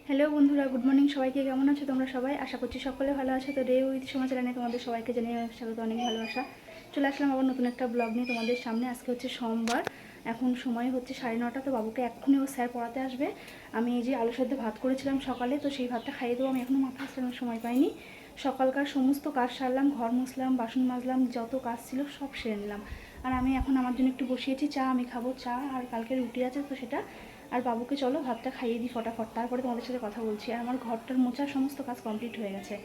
Hello বন্ধুরা, good morning. সবাইকে কেমন আছো তোমরা সবাই? আশা করছি সকলে ভালো আছো। তো ডে উইথ সোমা চ্যানেলে তোমাদের সবাইকে জানিয়ে স্বাগত, অনেক ভালোবাসা। চলে আসলাম আবার নতুন একটা ব্লগ নিয়ে তোমাদের সামনে। আজকে হচ্ছে সোমবার, এখন সময় হচ্ছে 9:30। তো বাবুকে এক্ষুনি ও স্যার পড়াতে আসবে। আমি এই যে আলু সেদ্ধ ভাত করেছিলাম সকালে, তো সেই ভাতটা খাইয়ে দেবো। আমি এখনও মাথা আসলানোর সময় পাইনি। সকালকার সমস্ত কাজ সারলাম, ঘর মুছলাম, বাসন মাজলাম, যত কাজ ছিল সব সেরে নিলাম। আর আমি এখন আমার জন্য একটু বসিয়েছি চা। আমি খাবো চা, আর কালকে রুটি আছে তো সেটা। আর বাবুকে চলো ভাতটা খাইয়ে দিই ফটাফট, তারপরে তোমাদের সাথে কথা বলছি। আর আমার ঘরটার মোছার সমস্ত কাজ কমপ্লিট হয়ে গেছে।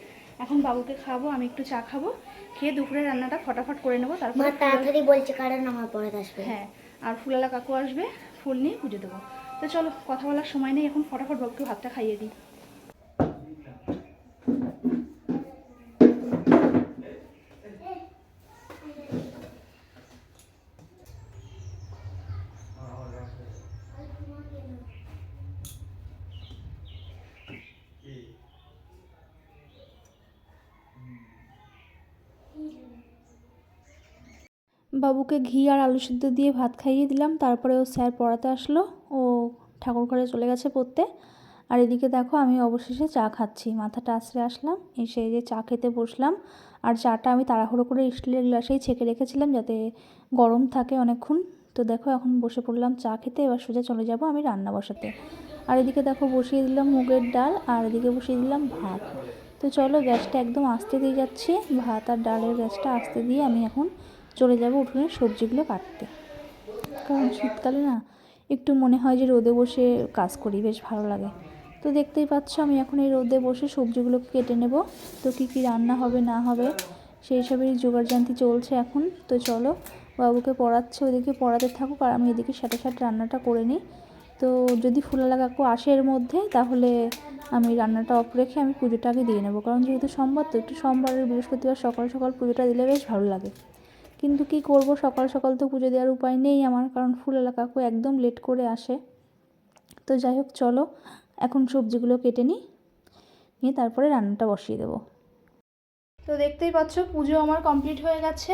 এখন বাবুকে খাবো, আমি একটু চা খাবো, খেয়ে দুপুরের রান্নাটা ফটাফট করে নেবো। তারপরে তাড়াতাড়ি বলছে কারণ আমার পরে আসবে। হ্যাঁ, আর ফুলালা কাকু আসবে, ফুল নিয়ে পুজো দেবো। তো চলো, কথা বলার সময় নেই, এখন ফটাফট বাবুকে ভাতটা খাইয়ে দিই। বাবুকে ঘি আর আলু সিদ্ধ দিয়ে ভাত খাইয়ে দিলাম, তারপরে ও স্যার পড়াতে আসলো। ও ঠাকুর ঘরে চলে গেছে পড়তে। আর এদিকে দেখো, আমি অবশেষে চা খাচ্ছি। মাথাটা আছড়ে আসলাম, এসে এই যে চা খেতে বসলাম। আর চাটা আমি তাড়াহুড়ো করে স্টিলের গ্লাসেই ছেঁকে রেখেছিলাম যাতে গরম থাকে অনেকক্ষণ। তো দেখো, এখন বসে পড়লাম চা খেতে। এবার সোজা চলে যাব আমি রান্না বসাতে। আর এদিকে দেখো, বসিয়ে দিলাম মুগের ডাল, আর এদিকে বসিয়ে দিলাম ভাত। তো চলো, গ্যাসটা একদম আস্তে দিয়ে যাচ্ছি। ভাত আর ডালের গ্যাসটা আস্তে দিয়ে আমি এখন চলে যাব উঠোনে সবজিগুলো কাটতে। কারণ শীতকালে না একটু মনে হয় যে রোদে বসে কাজ করি, বেশ ভালো লাগে। তো দেখতেই পাচ্ছ, আমি এখন এই রোদে বসে সবজিগুলোকে কেটে নেব। তো কী কী রান্না হবে না হবে সেই সবেরই জোগাড়জান্তি চলছে এখন। তো চলো, বাবুকে পড়াচ্ছে, ওদিকে পড়াতে থাকুক আর আমি এদিকে সাথে সাথে রান্নাটা করে নিই। তো যদি ফুলালা কাকু আসে এর মধ্যে, তাহলে আমি রান্নাটা অফ রেখে আমি পুজোটাকে দিয়ে নেবো। কারণ যেহেতু সোমবার, তো একটু সোমবারের বৃহস্পতিবার সকাল সকাল পুজোটা দিলে বেশ ভালো লাগে। কিন্তু কি করব, সকাল সকাল তো পুজো দেওয়ার উপায় নেই আমার, কারণ ফুলালা কাকু একদম লেট করে আসে। তো যাই হোক, চলো এখন সবজিগুলো কেটে নিয়ে তারপরে রান্নাটা বসিয়ে দেবো। তো দেখতেই পাচ্ছ, পুজো আমার কমপ্লিট হয়ে গেছে।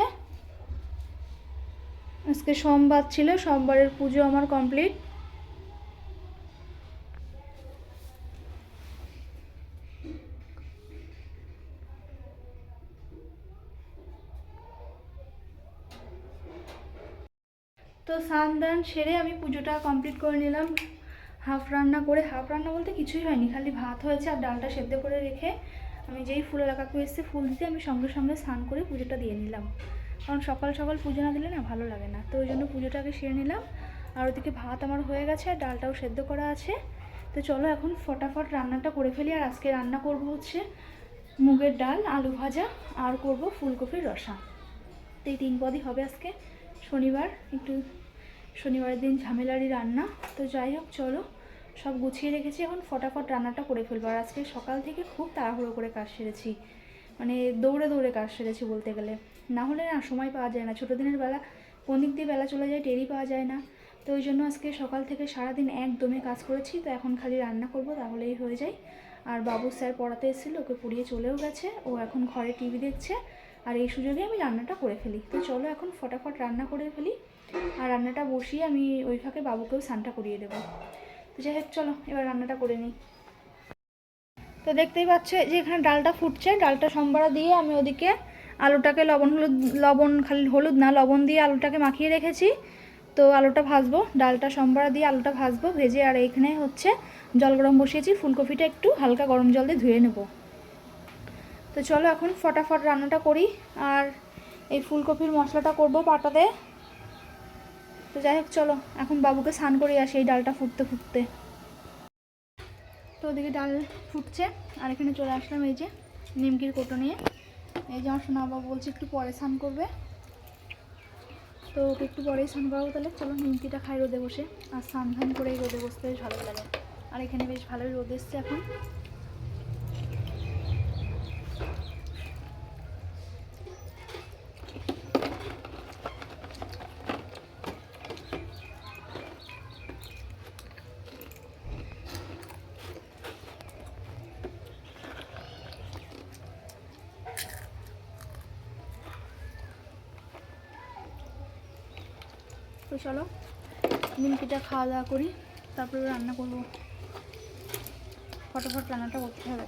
আজকে সোমবার ছিল, সোমবারের পুজো আমার কমপ্লিট। তো স্নান দান সেরে আমি পুজোটা কমপ্লিট করে নিলাম। হাফ রান্না করে, হাফ রান্না বলতে কিছুই হয়নি, খালি ভাত হয়েছে আর ডালটা সেদ্ধ করে রেখে আমি যেই ফুলের কাকু এসে ফুল দিতে, আমি সঙ্গে সঙ্গে স্নান করে পুজোটা দিয়ে নিলাম। কারণ সকাল সকাল পুজো না দিলে না ভালো লাগে না, তো ওই জন্য পুজোটাকে সেরে নিলাম। আর ওদিকে ভাত আমার হয়ে গেছে আর ডালটাও সেদ্ধ করা আছে। তো চলো এখন ফটাফট রান্নাটা করে ফেলি। আর আজকে রান্না করব হচ্ছে মুগের ডাল, আলু ভাজা, আর করব ফুলকপির রসা। তো এই 3 পদই হবে আজকে। শনিবার, একটু শনিবারের দিন ঝামেলারই রান্না। তো যাই হোক, চলো সব গুছিয়ে রেখেছি, এখন ফটাফট রান্নাটা করে ফেলবো। আর আজকে সকাল থেকে খুব তাড়াহুড়ো করে কাজ সেরেছি, মানে দৌড়ে দৌড়ে কাজ সেরেছি বলতে গেলে। না হলে না সময় পাওয়া যায় না, ছোটো দিনের বেলা কোন দিক দিয়ে বেলা চলে যায় টেরই পাওয়া যায় না। তো ওই জন্য আজকে সকাল থেকে সারাদিন একদমে কাজ করেছি। তো এখন খালি রান্না করব, তাহলেই হয়ে যায়। আর বাবু স্যার পড়াতে এসেছিলো, ওকে পড়িয়ে চলেও গেছে, ও এখন ঘরে টিভি দেখছে। আর এই সুযোগে আমি রান্নাটা করে ফেলি। তো চলো এখন ফটাফট রান্না করে ফেলি। আর রান্নাটা বসিয়ে আমি ওই ফাঁকে বাবুকেও স্নানটা করিয়ে দেবো। তো যাই হোক, চলো এবার রান্নাটা করে নিই। তো দেখতেই পাচ্ছ যে এখানে ডালটা ফুটছে, ডালটা সম্বারা দিয়ে আমি ওদিকে আলুটাকে লবণ খালি হলুদ না, লবণ দিয়ে আলুটাকে মাখিয়ে রেখেছি। তো আলুটা ভাজবো, ডালটা সম্বারা দিয়ে আলুটা ভাজবো ভেজে। আর এইখানে হচ্ছে জল গরম বসিয়েছি, ফুলকপিটা একটু হালকা গরম জল দিয়ে ধুয়ে নেব। তো চলো এখন ফটাফট রান্নাটা করি। আর এই ফুলকপির মশলাটা করবো পাটাতে। তো যাই হোক, চলো এখন বাবুকে স্নান করে আসি এই ডালটা ফুটতে ফুটতে। তো ওদিকে ডাল ফুটছে, আর এখানে চলে আসলাম এই যে নিমকির কোটো নিয়ে। এই যে আমার সোনা বাবু বলছে একটু পরে স্নান করবে, তো ওকে একটু পরেই স্নান করাবো। তাহলে চলো নিমকিটা খাই রোদে বসে। আর স্নান ধান করে রোদে বসতে বেশ ভালো লাগে। আর এখানে বেশ ভালোই রোদ এসছে এখন। তো চলো নিমকিটা খাওয়া দাওয়া করি, তারপরে রান্না করবো। ফটাফট রান্নাটা করতে হবে।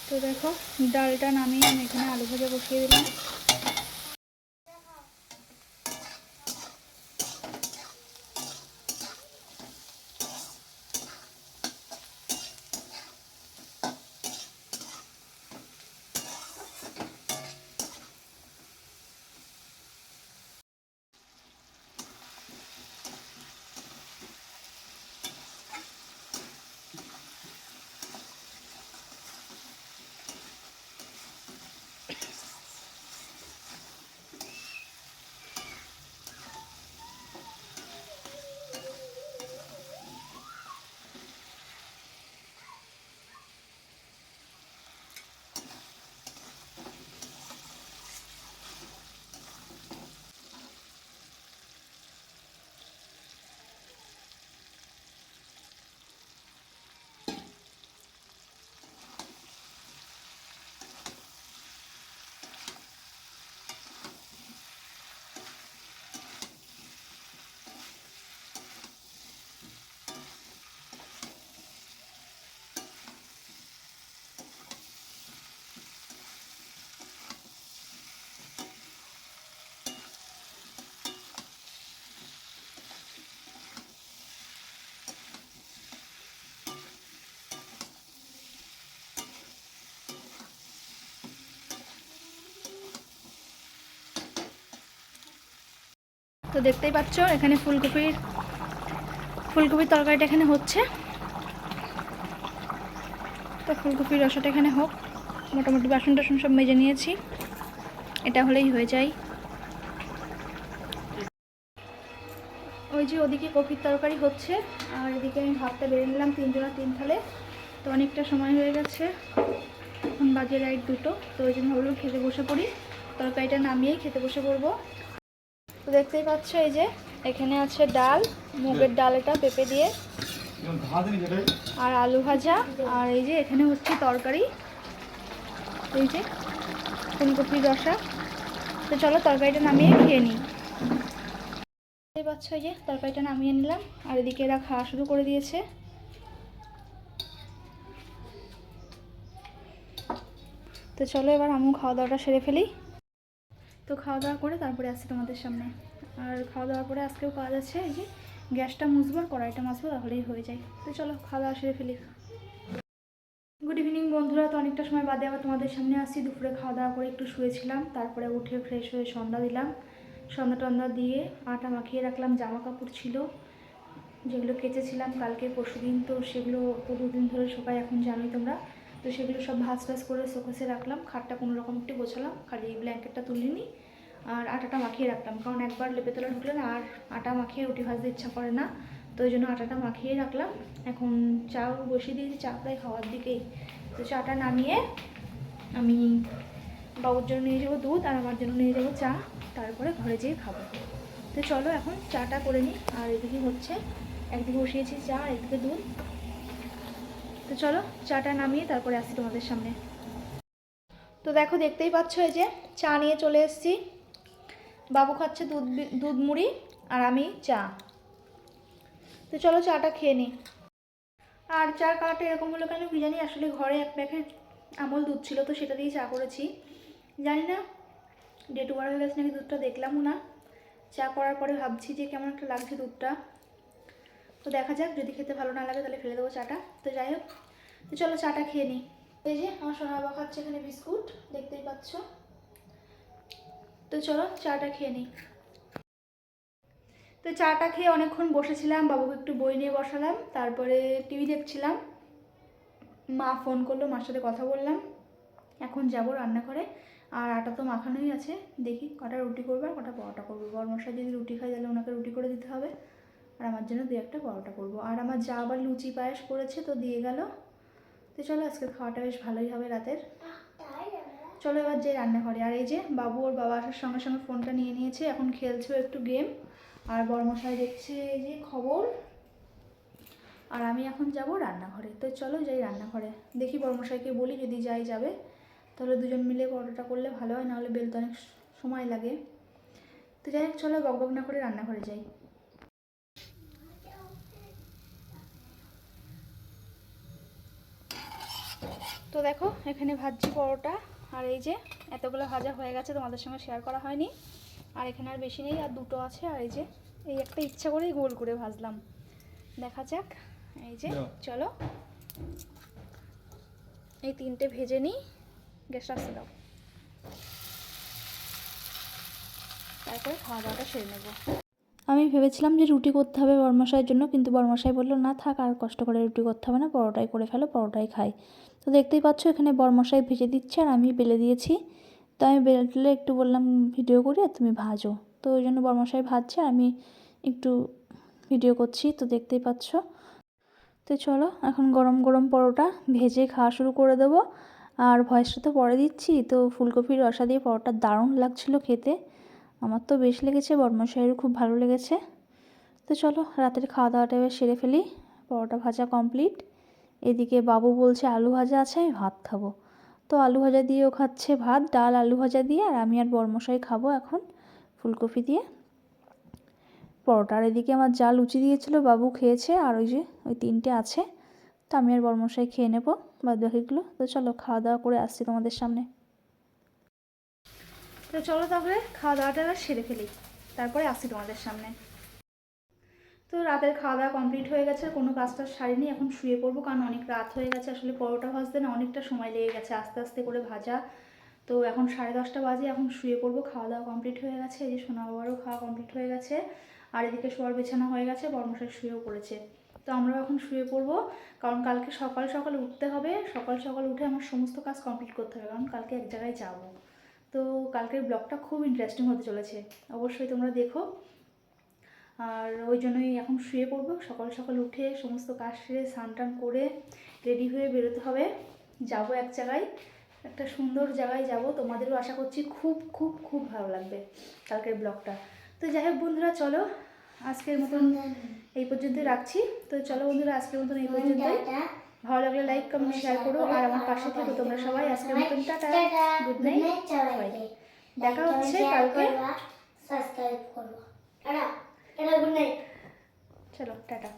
তো দেখো ডালটা নামিয়ে আমি এখানে আলু ভাজা বসিয়ে দিলাম। তো দেখতেই পাচ্ছ এখানে ফুলকপির তরকারিটা এখানে হচ্ছে। তো ফুলকপির রসাটা এখানে হোক, মোটামুটি বাসন টাসন সব মেজে নিয়েছি, এটা হলেই হয়ে যায়। ওই যে ওদিকে কপির তরকারি হচ্ছে আর এদিকে আমি ভাতটা বেড়ে নিলাম 3 জনা 3 থালে। তো অনেকটা সময় হয়ে গেছে, এখন বাজে রাত 2টো। তো ওই জন্য ভাবলাম খেতে বসে পড়ি, তরকারিটা নামিয়েই খেতে বসে পড়বো। তো দেখতেই পাচ্ছ এই যে এখানে আছে ডাল, মুগের ডাল, এটা পেঁপে দিয়ে, আর আলু ভাজা, আর এই যে এখানে হচ্ছে তরকারি, এই যে ফুলকপির রসা। তো চলো তরকারিটা নামিয়ে খেয়ে নিই। দেখতেই পাচ্ছ এই যে তরকারিটা নামিয়ে নিলাম আর এদিকে এরা খাওয়া শুরু করে দিয়েছে। তো চলো এবার আমিও খাওয়া দাওয়াটা সেরে ফেলি। তো খাওয়া দাওয়া করে তারপরে আসছি তোমাদের সামনে। আর খাওয়া দাওয়ার পরে আজকেও কাজ আছে, এই যে গ্যাসটা মুছবো আর কড়াইটা মাজবো, তাহলেই হয়ে যায়। তো চলো খাওয়া দাওয়া সেরে ফেলি। গুড ইভিনিং বন্ধুরা। তো অনেকটা সময় বাদে আবার তোমাদের সামনে আসছি। দুপুরে খাওয়া দাওয়া করে একটু শুয়েছিলাম, তারপরে উঠে ফ্রেশ হয়ে সন্ধ্যা দিলাম। সন্ধ্যা টন্ধ্যা দিয়ে আটা মাখিয়ে রাখলাম। জামা কাপড় ছিল যেগুলো কেচেছিলাম কালকে পরশুদিন, তো সেগুলো তো 2 দিন ধরে শুকায়, এখন জানোই তোমরা। তো সেগুলো সব ভাঁজ টাজ করে শোকেসে রাখলাম। খাটটা কোনো রকম একটু গোছালাম, খালি ব্ল্যাঙ্কেটটা তুলিনি আর আটাটা মাখিয়ে রাখলাম, কারণ একবার লেপে তোলা ঢুকলে না আর আটা মাখিয়ে রুটি ভাজতে ইচ্ছা করে না। তো ওই জন্য আটাটা মাখিয়ে রাখলাম। এখন চাও বসিয়ে দিয়েছি, চা প্রায় খাওয়ার দিকেই। তো চাটা নামিয়ে আমি বাবুর জন্য নিয়ে যাবো দুধ আর আমার জন্য নিয়ে যাবো চা, তারপরে ঘরে যেয়ে খাবো। তো চলো এখন চাটা করে নিই। আর এদিকে হচ্ছে একদিকে বসিয়েছি চা আর একদিকে দুধ। তো চলো চাটা নামিয়ে তারপরে আসছি তোমাদের সামনে। তো দেখো দেখতেই পাচ্ছ এই যে চা নিয়ে চলে এসেছি। বাবু খাচ্ছে দুধ মুড়ি আর আমি চা। তো চলো চাটা খেয়ে নিই। আর চার কালারটা এরকম হলো কেন কি জানি, আসলে ঘরে 1 প্যাকেট আমল দুধ ছিল, তো সেটা দিয়ে চা করেছি। জানি না ডেট ওভার হয়ে গেছে নাকি দুধটা, দেখলামও না। চা করার পরে ভাবছি যে কেমন একটা লাগছে দুধটা। তো দেখা যাক, যদি খেতে ভালো না লাগে তাহলে ফেলে দেবো চাটা। তো যাই হোক, তো চলো চাটা খেয়ে নিই। এই যে আমার সোনা বাবা খাচ্ছে এখানে বিস্কুট, দেখতেই পাচ্ছ। তো চলো চাটা খেয়ে নিই। তো চাটা খেয়ে অনেকক্ষণ বসেছিলাম, বাবুকে একটু বই নিয়ে বসালাম, তারপরে টিভি দেখছিলাম। মা ফোন করলো, মার সাথে কথা বললাম। এখন যাব রান্নাঘরে। আর আটা তো মাখানোই আছে, দেখি কটা রুটি করবো আর কটা পরোটা করবো। বড়মশাই যদি রুটি খায় তাহলে ওনাকে রুটি করে দিতে হবে, আর আমার জন্য 2-1টা পরোটা করবো। আর আমার যা আবার লুচি পায়েস করেছে, তো দিয়ে গেল। তো চলো আজকে খাওয়াটা বেশ ভালোই হবে রাতের। চলো এবার যে রান্নাঘরে। আর এই যে বাবু ওর বাবা আসার সঙ্গে সঙ্গে ফোনটা নিয়ে নিয়েছে, এখন খেলছে একটু গেম। আর বড়মশাই দেখছে এই যে খবর। আর আমি এখন যাব রান্নাঘরে। তো চলো যাই রান্নাঘরে, দেখি বড়মশাইকে বলি যদি যাই যাবে। তাহলে দুজন মিলে পরোটাটা করলে ভালো হয়, নাহলে বেলতে অনেক সময় লাগে। তো যাই হোক, চলো বকবক না করে রান্নাঘরে যাই। তো দেখো এখানে ভাজছি পরোটা, আর এই যে এতগুলো ভাজা হয়ে গেছে, তোমাদের সঙ্গে শেয়ার করা হয়নি। আর এখানে আর বেশি নেই, আর দুটো আছে। আর এই যে এই একটা ইচ্ছা করেই গোল করে ভাজলাম, দেখা যাক। এই যে চলো এই তিনটে ভেজে নিই, গ্যাসটা আসতে দাও, তারপরে খাওয়া দাওয়াটা সেরে নেবো। আমি ভেবেছিলাম যে রুটি করতে হবে বরমশাইয়ের জন্য, কিন্তু বরমশাই বললো না থাক, আর কষ্ট করে রুটি করতে হবে না, পরোটাই করে ফেলো, পরোটাই খাই। তো দেখতেই পাচ্ছ এখানে বরমশাই ভেজে দিচ্ছে আর আমি বেলে দিয়েছি। তো আমি বেললে একটু বললাম ভিডিও করি আর তুমি ভাজো, তো ওই জন্য বরমশাই ভাজছে আর আমি একটু ভিডিও করছি, তো দেখতেই পাচ্ছ। তো চলো এখন গরম গরম পরোটা ভেজে খাওয়া শুরু করে দেবো। আর ভয়েসটা তো পরে দিচ্ছি। তো ফুলকপির রসা দিয়ে পরোটা দারুণ লাগছিলো খেতে, আমার তো বেশ লেগেছে, বরমশাইয়েরও খুব ভালো লেগেছে। তো চলো রাতের খাওয়া দাওয়াটা এবার সেরে ফেলি। পরোটা ভাজা কমপ্লিট, এদিকে বাবু বলছে আলু ভাজা আছে, আমি ভাত খাবো। তো আলু ভাজা দিয়েও খাচ্ছে ভাত, ডাল আলু ভাজা দিয়ে। আর আমি আর বরমশাই খাবো এখন ফুলকপি দিয়ে পরোটা। আর এদিকে আমার যা লুচি দিয়েছিল বাবু খেয়েছে, আর ওই যে ওই তিনটে আছে, তো আমি আর বরমশাই খেয়ে নেবো বাদ বাকিগুলো। তো চলো খাওয়া দাওয়া করে আসছি তোমাদের সামনে। তো চলো তারপরে খাওয়া দাওয়াটা এবার সেরে ফেলি, তারপরে আসছি তোমাদের সামনে। তো রাতের খাওয়া দাওয়া কমপ্লিট হয়ে গেছে, কোনো কাজটা সারিনি, এখন শুয়ে পড়বো, কারণ অনেক রাত হয়ে গেছে। আসলে পরোটা ভাজতে না অনেকটা সময় লেগে গেছে, আস্তে আস্তে করে ভাজা। তো এখন 10:30 বাজে, এখন শুয়ে পড়বো। খাওয়া দাওয়া কমপ্লিট হয়ে গেছে, এই যে সোনা বাবারও খাওয়া কমপ্লিট হয়ে গেছে, আর এদিকে শোয়ার বিছানা হয়ে গেছে, বরমশাই শুয়েও পড়েছে। তো আমরাও এখন শুয়ে পড়বো, কারণ কালকে সকাল সকাল উঠতে হবে। সকাল সকাল উঠে আমার সমস্ত কাজ কমপ্লিট করতে হবে, কারণ কালকে এক জায়গায় যাব। তো কালকের ব্লগটা খুব ইন্টারেস্টিং হতে চলেছে, অবশ্যই তোমরা দেখো। আর ওই জন্যই এখন শুয়ে পড়বো, সকাল সকাল উঠে সমস্ত কাজ সেরে স্নান টান করে রেডি হয়ে বেরোতে হবে। যাব এক জায়গায়, একটা সুন্দর জায়গায় যাব, তোমাদেরও আশা করছি খুব খুব খুব ভালো লাগবে কালকের ব্লগটা। তো যাই হোক বন্ধুরা, চলো আজকের মতন এই পর্যন্তই রাখছি। তো চলো বন্ধুরা, আজকের মতন এই পর্যন্তই। ভালো লাগলে লাইক কমেন্ট শেয়ার করো, আর আমার পাশে থেকো তোমরা সবাই। আজকের মতন টাটা, গুড নাইট সবাইকে, দেখা হচ্ছে কালকে। সাবস্ক্রাইব করো। Tata tata, good night. চলো টাটা।